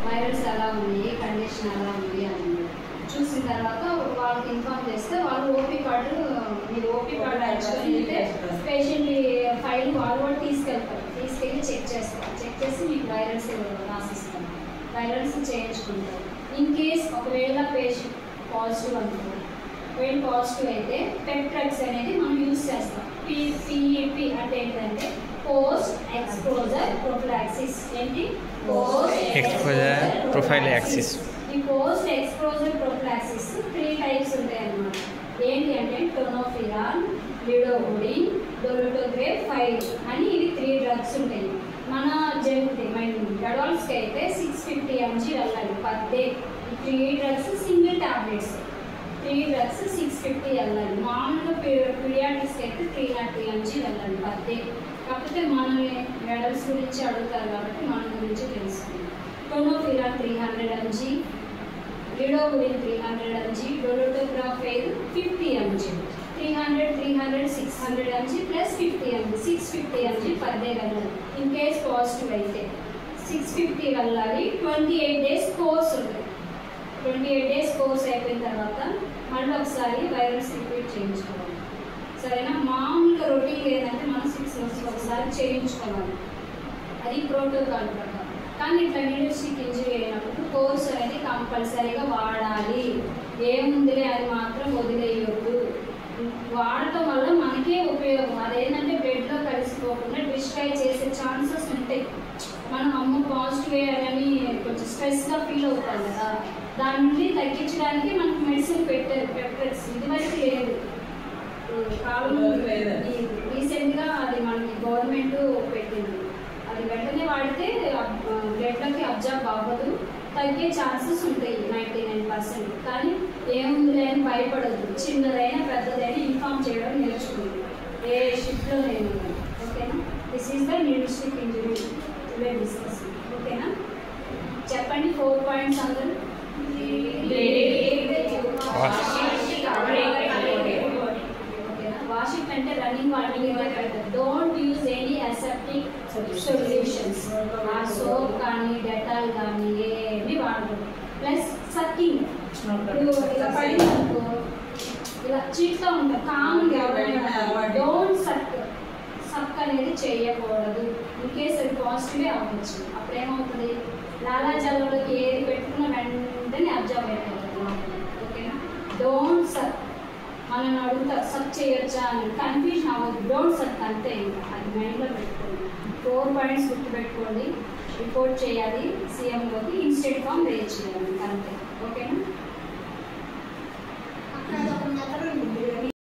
Virals ఎలా ఉంది, condition ఎలా ఉంది అని చూసిన తర్వాత వాళ్ళకి ఇన్ఫార్మ్ చేస్తే వాళ్ళు ఓపీ కార్డు మీరు OP card actually patient file వాళ్ళు కూడా తీసుకెళ్ళి చెక్ చేస్తారు. చెక్ చేసి మీకు వైరల్స్ రాసిస్తారు, వైరల్స్ చేయించుకుంటారు. ఇన్ కేస్ ఒకవేళ పేషెంట్ పాజిటివ్ అనుకో, ఒకవేళ పాజిటివ్ అయితే పెప్టైడ్స్ అనేది మనం యూజ్ చేస్తాం. PEP అంటే ఏంటంటే పోస్ట్ ఎక్స్పోజర్ ప్రొఫిలాక్సిస్. ఏంటి? Post exposure prophylaxis. ఈ పోస్ట్ ఎక్స్పోజర్ ప్రొఫిలాక్సిస్ 3 టైప్స్ ఉంటాయి అన్నమాట. ఏంటి అంటే టోనోఫిరాన్, లిడోహుడిన్, డోలోటోగ్రేఫ్ 5 అని ఇవి 3 డ్రగ్స్ ఉంటాయి. మన అడల్ట్స్కి అయితే 650 mg వెళ్ళాలి పర్ డే. ఈ 3 డ్రగ్స్ సింగిల్ టాబ్లెట్స్, 3 డ్రగ్స్ 650 వెళ్ళాలి. మామూలుగా పీడియాట్రిక్స్కి అయితే 330 mg వెళ్ళాలి పర్ డే. కాకపోతే మన అడల్ట్స్ గురించి అడుగుతారు కాబట్టి మన గురించి తెలుస్తుంది. టోనోఫిరాన్ 300 mg, లిడోహుడిన్ 300 mg, డోలోటోగ్రాఫ్ 50 mg. 300, 600 mg plus 50 mg, 650 mg per day వెళ్ళాలి. ఇన్ కేస్ పాజిటివ్ అయితే 650 వెళ్ళాలి. 28 days కోర్స్ ఉంటుంది. 28 days కోర్స్ అయిపోయిన తర్వాత మళ్ళీ ఒకసారి వైరస్ రిపీట్ చేయించుకోవాలి. సరేనా? మామూలుగా రొటీన్ ఏంటంటే మనం 6 months ఒకసారి చేయించుకోవాలి. అది ప్రోటోకాల్ ప్రకారం. కానీ ఇట్లా నీడోస్టిక్ ఇంజరీ అయినప్పుడు కోర్స్ అనేది కంపల్సరీగా వాడాలి. ఏముందిలే అది మాత్రం వదిలేయొద్దు. వాడటం వల్ల మనకే ఉపయోగం. అదేంటంటే బ్లడ్లో కలిసిపోకుండా డిస్ట్రాయ్ చేసే ఛాన్సెస్ ఉంటాయి. మనం అమ్మ పాజిటివ్ అని కొంచెం స్ట్రెస్గా ఫీల్ అవుతాం కదా, దాని నుండి తగ్గించడానికి మనకు మెడిసిన్ పెట్టారు పెప్టైడ్స్. ఇదివరకు లేదు, కాలం రీసెంట్గా అది మనకి గవర్నమెంట్ పెట్టింది. అది వెంటనే వాడితే బ్లడ్లోకి అబ్జర్వ్ అవ్వదు, తగ్గే ఛాన్సెస్ ఉంటాయి 99%. కానీ ఏముంది అని భయపడద్దు. చిన్నదైనా పెద్దదైనా ఇన్ఫార్మ్ చేయడం నేర్చుకుంది ఏ షిఫ్ట్లో నేను. ఓకేనా? This is the needlestick injury today discuss. ఓకేనా? చెప్పండి 4 పాయింట్స్ అందరూ. వాషింగ్ అంటే రన్నింగ్ వాటర్ మీద పెట్టదు. Don't use any aseptic solutions. ఆ సోప్ కానీ డెటాల్ కానీ ఏమి వాడకూడదు. ప్లస్ సక్కింగ్, ఇలా పడిందనుకో ఇలా చీట్గా ఉంటుంది కామన్గా. డోంట్ సక్ అనేది చేయకూడదు. ఇన్ కేస్ అది పాజిటివే అవ్వచ్చు. అప్పుడేమవుతుంది, లాలాజలంలోకి ఏది పెట్టుకున్న వెంటనే అబ్జర్వ్ అయిపోతుంది. ఓకేనా? డోంట్ సక్. మనల్ని అడుగుతారు సక్ చేయొచ్చా అని, కన్ఫ్యూజన్ అవ్వదు. డోంట్ సక్ అంతే. ఇంకా అది మైండ్లో పెట్టుకోండి. 4 పాయింట్స్ గుర్తుపెట్టుకోండి. రిపోర్ట్ చేయాలి సీఎంలోకి, ఇన్స్టెంట్ ఫామ్ రేజ్ చేయాలి అంతే. ఓకేనా?